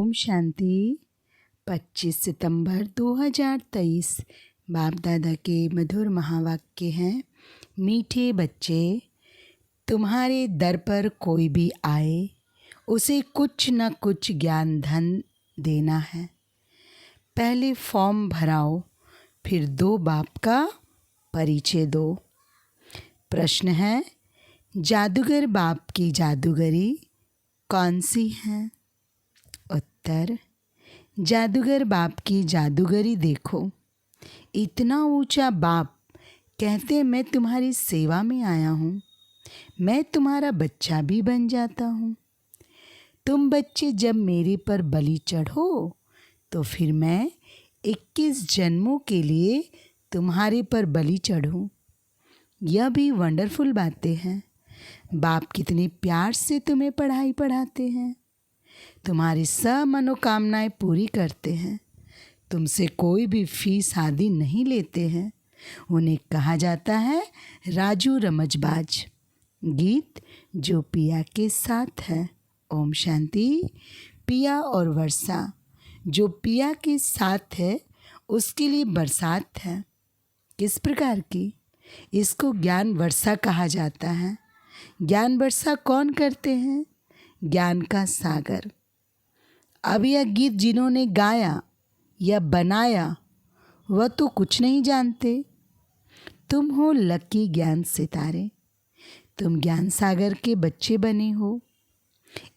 ओम शांति। 25 सितंबर 2023 बाप दादा के मधुर महावाक्य हैं। मीठे बच्चे, तुम्हारे दर पर कोई भी आए उसे कुछ न कुछ ज्ञान धन देना है। पहले फॉर्म भराओ, फिर दो बाप का परिचय दो। प्रश्न है, जादूगर बाप की जादूगरी कौन सी है? उत्तर, जादूगर बाप की जादूगरी देखो। इतना ऊंचा बाप कहते मैं तुम्हारी सेवा में आया हूँ, मैं तुम्हारा बच्चा भी बन जाता हूँ। तुम बच्चे जब मेरे पर बलि चढ़ो तो फिर मैं 21 जन्मों के लिए तुम्हारे पर बलि चढ़ूँ। यह भी वंडरफुल बातें हैं। बाप कितने प्यार से तुम्हें पढ़ाई पढ़ाते हैं, तुम्हारी सब मनोकामनाएं पूरी करते हैं। तुमसे कोई भी फीस आदि नहीं लेते हैं। उन्हें कहा जाता है राजू रमजबाज। गीत जो पिया के साथ है। ओम शांति। पिया और वर्षा, जो पिया के साथ है उसके लिए बरसात है। किस प्रकार की? इसको ज्ञान वर्षा कहा जाता है। ज्ञान वर्षा कौन करते हैं? ज्ञान का सागर। अब यह गीत जिन्होंने गाया या बनाया वह तो कुछ नहीं जानते। तुम हो लकी ज्ञान सितारे। तुम ज्ञान सागर के बच्चे बने हो,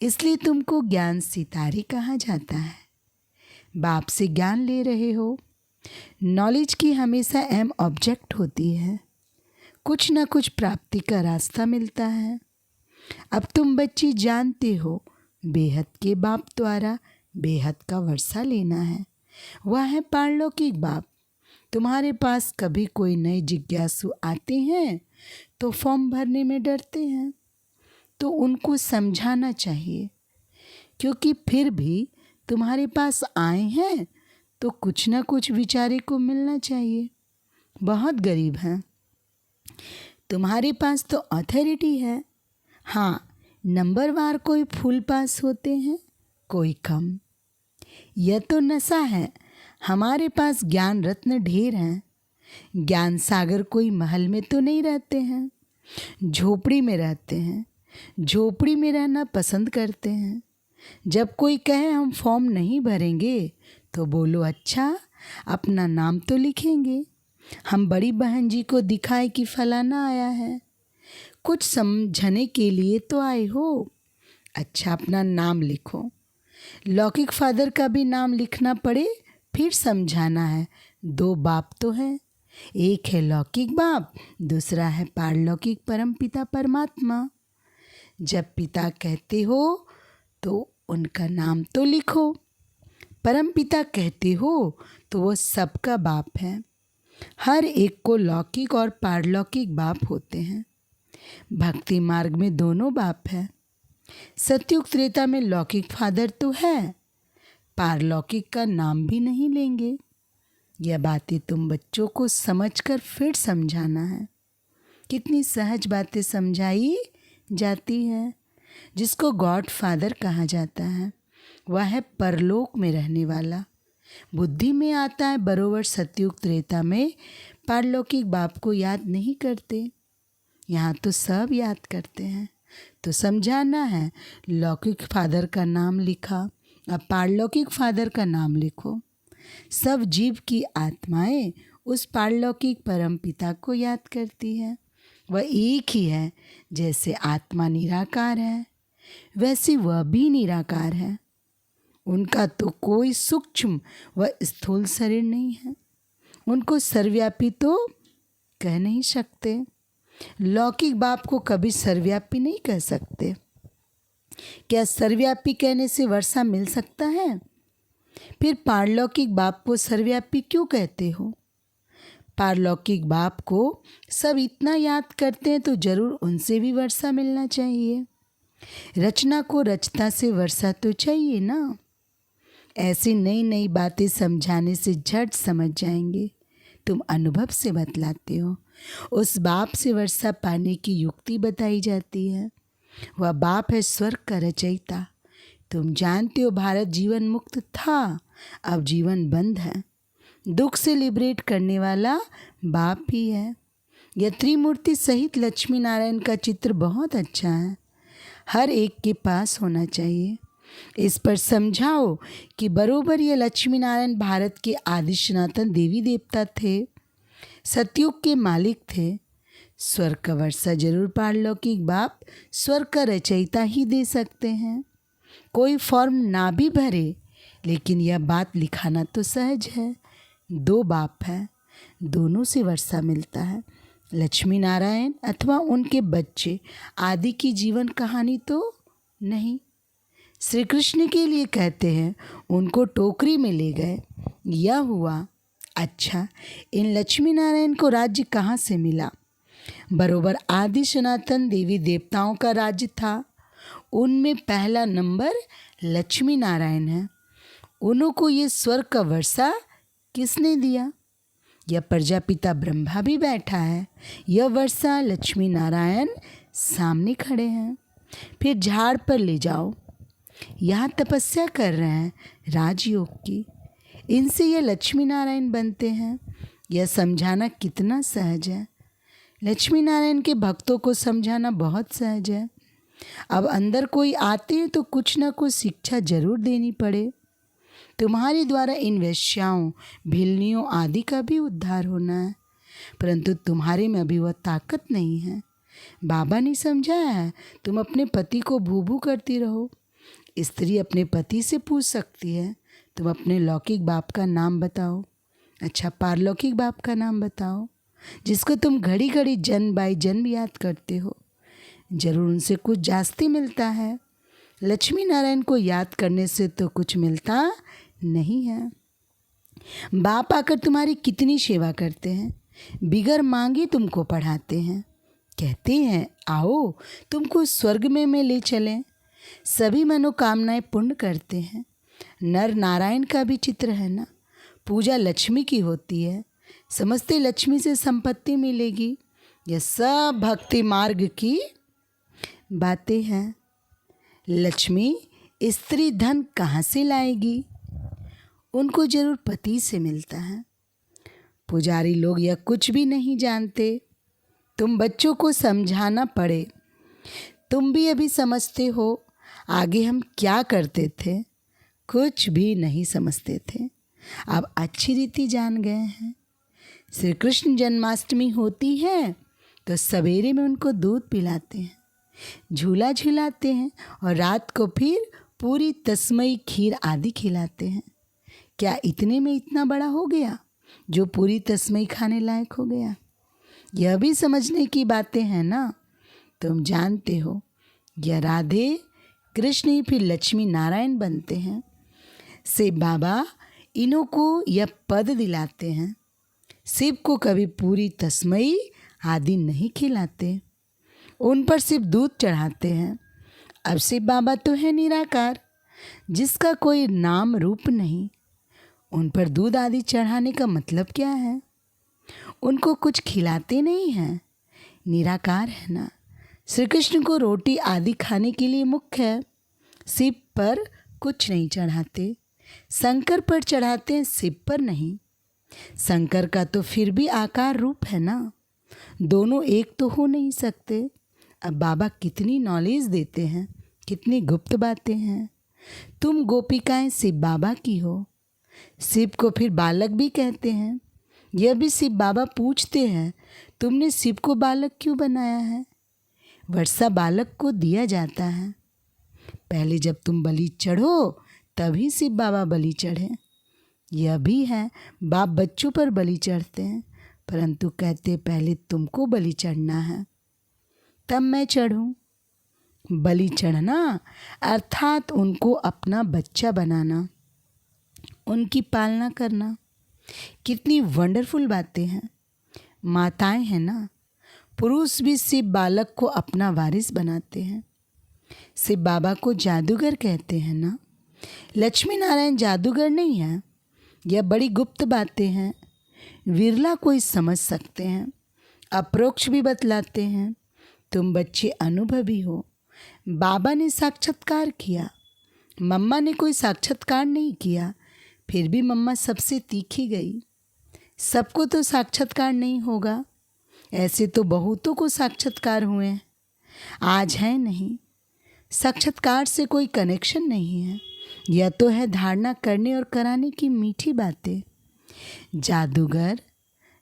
इसलिए तुमको ज्ञान सितारे कहा जाता है। बाप से ज्ञान ले रहे हो। नॉलेज की हमेशा एम ऑब्जेक्ट होती है। कुछ न कुछ प्राप्ति का रास्ता मिलता है। अब तुम बच्चे जानते हो बेहद के बाप द्वारा बेहद का वर्षा लेना है। वह है पारलौकिक बाप। तुम्हारे पास कभी कोई नए जिज्ञासु आते हैं तो फॉर्म भरने में डरते हैं, तो उनको समझाना चाहिए, क्योंकि फिर भी तुम्हारे पास आए हैं तो कुछ न कुछ बेचारे को मिलना चाहिए। बहुत गरीब हैं। तुम्हारे पास तो अथॉरिटी है। हाँ, नंबरवार कोई फुल पास होते हैं, कोई कम। यह तो नशा है। हमारे पास ज्ञान रत्न ढेर हैं। ज्ञान सागर कोई महल में तो नहीं रहते हैं, झोपड़ी में रहते हैं। झोपड़ी में रहना पसंद करते हैं। जब कोई कहे हम फॉर्म नहीं भरेंगे तो बोलो अच्छा, अपना नाम तो लिखेंगे। हम बड़ी बहन जी को दिखाए कि फलाना आया है, कुछ समझने के लिए तो आए हो। अच्छा, अपना नाम लिखो। लौकिक फादर का भी नाम लिखना पड़े फिर समझाना है। दो बाप तो है, एक है लौकिक बाप, दूसरा है पारलौकिक परमपिता परमात्मा। जब पिता कहते हो तो उनका नाम तो लिखो। परमपिता कहते हो तो वो सबका बाप है। हर एक को लौकिक और पारलौकिक बाप होते हैं। भक्ति मार्ग में दोनों बाप है। सतयुग त्रेता में लौकिक फादर तो है, पारलौकिक का नाम भी नहीं लेंगे। यह बातें तुम बच्चों को समझकर फिर समझाना है। कितनी सहज बातें समझाई जाती है। जिसको गॉड फादर कहा जाता है वह है परलोक में रहने वाला। बुद्धि में आता है बरोबर सतयुग त्रेता में पारलौकिक बाप को याद नहीं करते। यहाँ तो सब याद करते हैं। तो समझाना है, लौकिक फादर का नाम लिखा, अब पारलौकिक फादर का नाम लिखो। सब जीव की आत्माएं उस पारलौकिक परमपिता को याद करती है। वह एक ही है। जैसे आत्मा निराकार है वैसे वह भी निराकार है। उनका तो कोई सूक्ष्म व स्थूल शरीर नहीं है। उनको सर्वव्यापी तो कह नहीं सकते। लौकिक बाप को कभी सर्वव्यापी नहीं कह सकते। क्या सर्वव्यापी कहने से वर्षा मिल सकता है? फिर पारलौकिक बाप को सर्वव्यापी क्यों कहते हो? पारलौकिक बाप को सब इतना याद करते हैं तो जरूर उनसे भी वर्षा मिलना चाहिए। रचना को रचता से वर्षा तो चाहिए ना। ऐसी नई नई बातें समझाने से झट समझ जाएंगे। तुम अनुभव से बतलाते हो। उस बाप से वर्षा पाने की युक्ति बताई जाती है। वह बाप है स्वर्ग का रचयिता, तुम जानते हो भारत जीवन मुक्त था, अब जीवन बंद है। दुख से लिबरेट करने वाला बाप ही है। यह त्रिमूर्ति सहित लक्ष्मी नारायण का चित्र बहुत अच्छा है, हर एक के पास होना चाहिए। इस पर समझाओ कि बरोबर ये लक्ष्मी नारायण भारत के आदि सनातन देवी देवता थे, सतयुग के मालिक थे। स्वर्ग का वर्षा जरूर पारलौकिक बाप स्वर्ग का रचयिता ही दे सकते हैं। कोई फॉर्म ना भी भरे, लेकिन यह बात लिखाना तो सहज है। दो बाप है, दोनों से वर्षा मिलता है। लक्ष्मी नारायण अथवा उनके बच्चे आदि की जीवन कहानी तो नहीं। श्री कृष्ण के लिए कहते हैं उनको टोकरी में ले गए, यह हुआ। अच्छा, इन लक्ष्मी नारायण को राज्य कहाँ से मिला? बरोबर आदि सनातन देवी देवताओं का राज्य था। उनमें पहला नंबर लक्ष्मी नारायण है। उनको ये स्वर्ग का वर्षा किसने दिया? यह प्रजापिता ब्रह्मा भी बैठा है। यह वर्षा लक्ष्मी नारायण सामने खड़े हैं। फिर झाड़ पर ले जाओ, यहाँ तपस्या कर रहे हैं राजयोग की। इनसे यह लक्ष्मी नारायण बनते हैं। यह समझाना कितना सहज है। लक्ष्मी नारायण के भक्तों को समझाना बहुत सहज है। अब अंदर कोई आते हैं तो कुछ ना कुछ शिक्षा जरूर देनी पड़े। तुम्हारे द्वारा इन वेश्याओं, भिलनियों आदि का भी उद्धार होना है, परंतु तुम्हारे में अभी वह ताकत नहीं है। बाबा ने समझाया है, तुम अपने पति को भू भू करती रहो। स्त्री अपने पति से पूछ सकती है, तुम अपने लौकिक बाप का नाम बताओ। अच्छा, पारलौकिक बाप का नाम बताओ, जिसको तुम घड़ी घड़ी जन्म बाई जन्म याद करते हो। जरूर उनसे कुछ जास्ती मिलता है। लक्ष्मी नारायण को याद करने से तो कुछ मिलता नहीं है। बाप आकर तुम्हारी कितनी सेवा करते हैं, बिगर मांगे तुमको पढ़ाते हैं। कहते हैं आओ तुमको स्वर्ग में मैं ले चलें। सभी मनोकामनाएं पूर्ण करते हैं। नर नारायण का भी चित्र है ना। पूजा लक्ष्मी की होती है। समझते लक्ष्मी से संपत्ति मिलेगी। यह सब भक्ति मार्ग की बातें हैं। लक्ष्मी स्त्री धन कहाँ से लाएगी? उनको जरूर पति से मिलता है। पुजारी लोग यह कुछ भी नहीं जानते। तुम बच्चों को समझाना पड़े। तुम भी अभी समझते हो। आगे हम क्या करते थे, कुछ भी नहीं समझते थे। अब अच्छी रीति जान गए हैं। श्री कृष्ण जन्माष्टमी होती है तो सवेरे में उनको दूध पिलाते हैं, झूला झुलाते हैं और रात को फिर पूरी तस्मई खीर आदि खिलाते हैं। क्या इतने में इतना बड़ा हो गया जो पूरी तस्मई खाने लायक हो गया? यह भी समझने की बातें हैं ना। तुम जानते हो यह राधे कृष्ण ही फिर लक्ष्मी नारायण बनते हैं। शिव बाबा इन्हों को यह पद दिलाते हैं। शिव को कभी पूरी तस्मई आदि नहीं खिलाते, उन पर सिर्फ दूध चढ़ाते हैं। अब शिव बाबा तो है निराकार, जिसका कोई नाम रूप नहीं। उन पर दूध आदि चढ़ाने का मतलब क्या है? उनको कुछ खिलाते नहीं हैं, निराकार है ना। श्री कृष्ण को रोटी आदि खाने के लिए मुख्य है। शिव पर कुछ नहीं चढ़ाते, शंकर पर चढ़ाते हैं, शिव पर नहीं। शंकर का तो फिर भी आकार रूप है ना, दोनों एक तो हो नहीं सकते। अब बाबा कितनी नॉलेज देते हैं, कितनी गुप्त बातें हैं। तुम गोपिकाएं शिव बाबा की हो। शिव को फिर बालक भी कहते हैं। यह भी शिव बाबा पूछते हैं, तुमने शिव को बालक क्यों बनाया है? वर्षा बालक को दिया जाता है। पहले जब तुम बलि चढ़ो तभी शिव बाबा बलि चढ़े। यह भी है, बाप बच्चों पर बलि चढ़ते हैं, परंतु कहते पहले तुमको बलि चढ़ना है तब मैं चढ़ूं। बलि चढ़ना अर्थात उनको अपना बच्चा बनाना, उनकी पालना करना। कितनी वंडरफुल बातें हैं। माताएं हैं ना, पुरुष भी शिव बालक को अपना वारिस बनाते हैं। शिव बाबा को जादूगर कहते हैं ना। लक्ष्मी नारायण जादूगर नहीं है। यह बड़ी गुप्त बातें हैं, विरला कोई समझ सकते हैं, अप्रोक्ष भी बतलाते हैं। तुम बच्चे अनुभवी हो। बाबा ने साक्षात्कार किया, मम्मा ने कोई साक्षात्कार नहीं किया, फिर भी मम्मा सबसे तीखी गई। सबको तो साक्षात्कार नहीं होगा, ऐसे तो बहुतों को साक्षात्कार हुए हैं, आज है नहीं। साक्षात्कार से कोई कनेक्शन नहीं है, यह तो है धारणा करने और कराने की मीठी बातें। जादूगर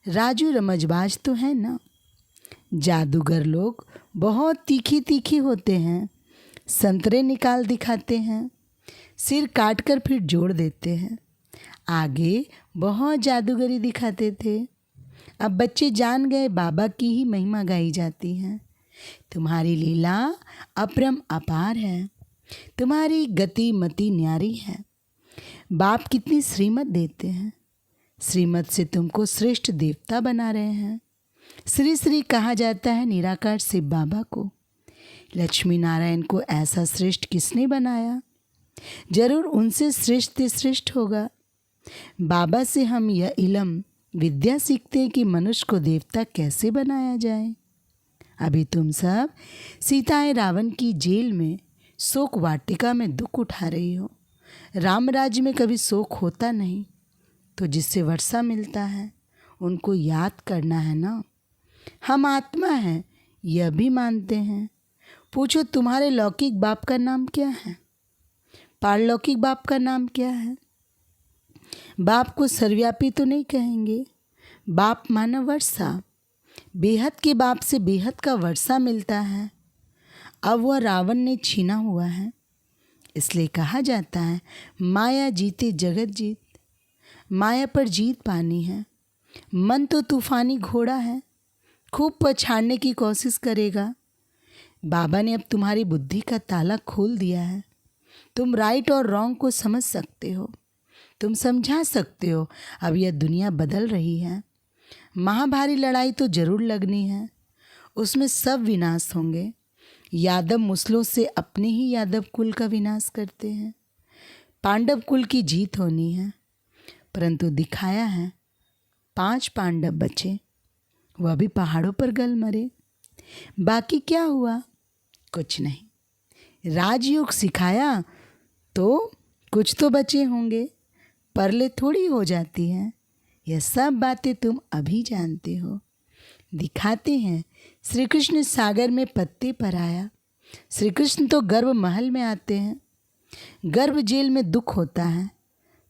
राजू रमजबाज तो है ना। जादूगर लोग बहुत तीखी तीखी होते हैं, संतरे निकाल दिखाते हैं, सिर काट कर फिर जोड़ देते हैं। आगे बहुत जादूगरी दिखाते थे। अब बच्चे जान गए बाबा की ही महिमा गाई जाती है। तुम्हारी लीला अपरम अपार है, तुम्हारी गति मति न्यारी है। बाप कितनी श्रीमत देते हैं, श्रीमत से तुमको श्रेष्ठ देवता बना रहे हैं। श्री श्री कहा जाता है निराकार शिव बाबा को। लक्ष्मी नारायण को ऐसा श्रेष्ठ किसने बनाया? जरूर उनसे श्रेष्ठ श्रेष्ठ होगा। बाबा से हम यह इल्म विद्या सीखते हैं कि मनुष्य को देवता कैसे बनाया जाए। अभी तुम सब सीताएं रावण की जेल में शोक वाटिका में दुख उठा रही हो। राम राज्य में कभी शोक होता नहीं, तो जिससे वर्षा मिलता है उनको याद करना है ना। हम आत्मा हैं यह भी मानते हैं। पूछो तुम्हारे लौकिक बाप का नाम क्या है, पारलौकिक बाप का नाम क्या है? बाप को सर्वव्यापी तो नहीं कहेंगे। बाप माना वर्षा, बेहद के बाप से बेहद का वर्षा मिलता है। अब वह रावण ने छीना हुआ है, इसलिए कहा जाता है माया जीते जगत जीत। माया पर जीत पानी है। मन तो तूफानी घोड़ा है, खूब पछाड़ने की कोशिश करेगा। बाबा ने अब तुम्हारी बुद्धि का ताला खोल दिया है। तुम राइट और रॉन्ग को समझ सकते हो, तुम समझा सकते हो। अब यह दुनिया बदल रही है। महाभारी लड़ाई तो जरूर लगनी है, उसमें सब विनाश होंगे। यादव मुसलों से अपने ही यादव कुल का विनाश करते हैं। पांडव कुल की जीत होनी है, परंतु दिखाया है 5 पांडव बचे, वह भी पहाड़ों पर गल मरे। बाकी क्या हुआ? कुछ नहीं। राजयोग सिखाया तो कुछ तो बचे होंगे, परले थोड़ी हो जाती हैं। यह सब बातें तुम अभी जानते हो। दिखाते हैं श्री कृष्ण सागर में पत्ते पर आया। श्री कृष्ण तो गर्भ महल में आते हैं। गर्भ जेल में दुख होता है,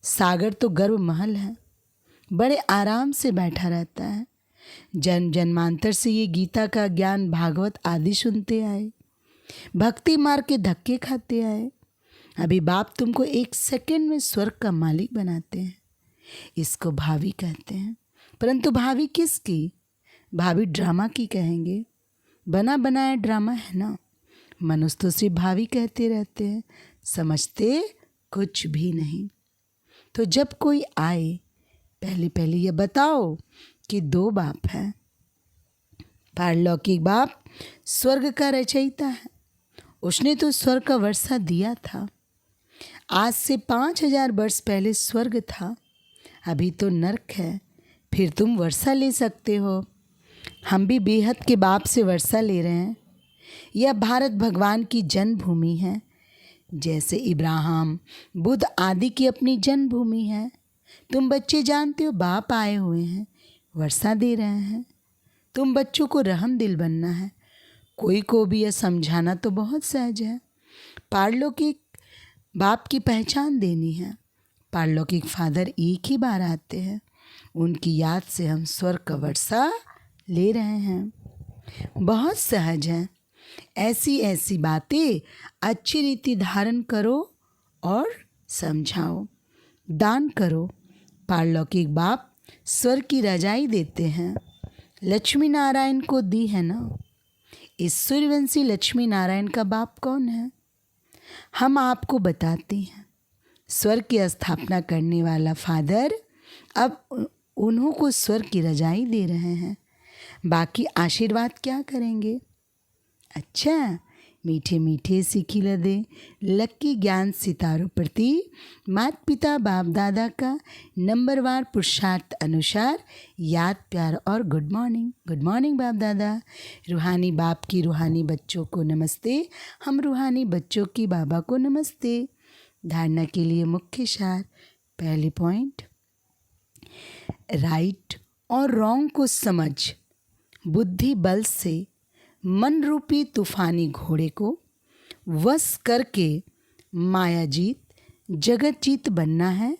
सागर तो गर्भ महल है, बड़े आराम से बैठा रहता है। जन्म जन्मांतर से ये गीता का ज्ञान भागवत आदि सुनते आए, भक्ति मार के धक्के खाते आए। अभी बाप तुमको 1 सेकंड में स्वर्ग का मालिक बनाते हैं। इसको भावी कहते हैं, परंतु भावी किसकी? भावी ड्रामा की कहेंगे। बना बनाया ड्रामा है ना। मनुष्य तो सिर्फ भावी कहते रहते हैं, समझते कुछ भी नहीं। तो जब कोई आए पहले पहले ये बताओ कि 2 बाप हैं। पारलौकिक बाप स्वर्ग का रचयिता है, उसने तो स्वर्ग का वर्षा दिया था। आज से 5000 वर्ष पहले स्वर्ग था, अभी तो नर्क है। फिर तुम वर्षा ले सकते हो। हम भी बेहद के बाप से वर्षा ले रहे हैं। यह भारत भगवान की जन्मभूमि है, जैसे इब्राहिम बुद्ध आदि की अपनी जन्मभूमि है। तुम बच्चे जानते हो बाप आए हुए हैं, वर्षा दे रहे हैं। तुम बच्चों को रहम दिल बनना है। कोई को भी यह समझाना तो बहुत सहज है। पारलौकिक बाप की पहचान देनी है। पारलौकिक फादर एक ही बार आते हैं, उनकी याद से हम स्वर्ग का वर्षा ले रहे हैं। बहुत सहज है। ऐसी ऐसी बातें अच्छी रीति धारण करो और समझाओ। दान करो। पारलौकिक बाप स्वर्ग की रजाई देते हैं। लक्ष्मी नारायण को दी है ना। इस सूर्यवंशी लक्ष्मी नारायण का बाप कौन है? हम आपको बताते हैं। स्वर्ग की स्थापना करने वाला फादर अब उन्हों को स्वर्ग की रजाई दे रहे हैं। बाकी आशीर्वाद क्या करेंगे? अच्छा, मीठे मीठे सीखी लदे लक्की ज्ञान सितारों प्रति माता पिता बाप दादा का नंबरवार पुरुषार्थ अनुसार याद प्यार और गुड मॉर्निंग बाप दादा। रूहानी बाप की रूहानी बच्चों को नमस्ते। हम रूहानी बच्चों की बाबा को नमस्ते। धारणा के लिए मुख्य सार। पहली पॉइंट, राइट और रॉन्ग को समझ बुद्धि बल से मन रूपी तूफानी घोड़े को वश करके मायाजीत जगतजीत बनना है,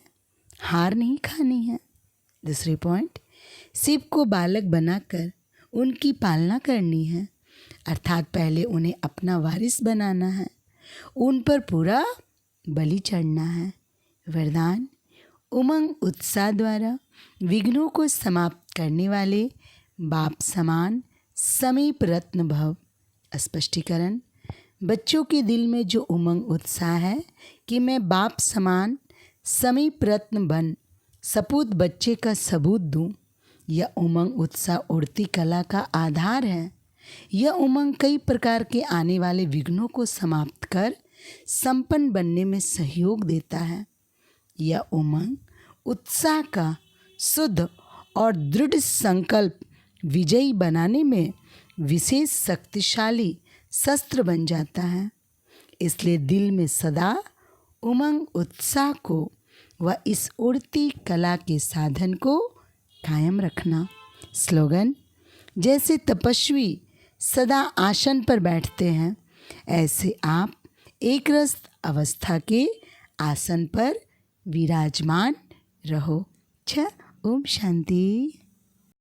हार नहीं खानी है। दूसरी पॉइंट, शिव को बालक बनाकर उनकी पालना करनी है, अर्थात पहले उन्हें अपना वारिस बनाना है, उन पर पूरा बलि चढ़ना है। वरदान, उमंग उत्साह द्वारा विघ्नों को समाप्त करने वाले बाप समान समीप रत्न भव। स्पष्टीकरण, बच्चों के दिल में जो उमंग उत्साह है कि मैं बाप समान समीप रत्न बन सपूत बच्चे का सबूत दूं, यह उमंग उत्साह उड़ती कला का आधार है। यह उमंग कई प्रकार के आने वाले विघ्नों को समाप्त कर संपन्न बनने में सहयोग देता है। यह उमंग उत्साह का शुद्ध और दृढ़ संकल्प विजयी बनाने में विशेष शक्तिशाली शस्त्र बन जाता है। इसलिए दिल में सदा उमंग उत्साह को व इस उड़ती कला के साधन को कायम रखना। स्लोगन, जैसे तपस्वी सदा आसन पर बैठते हैं, ऐसे आप एक रस अवस्था के आसन पर विराजमान रहो। ओम शांति।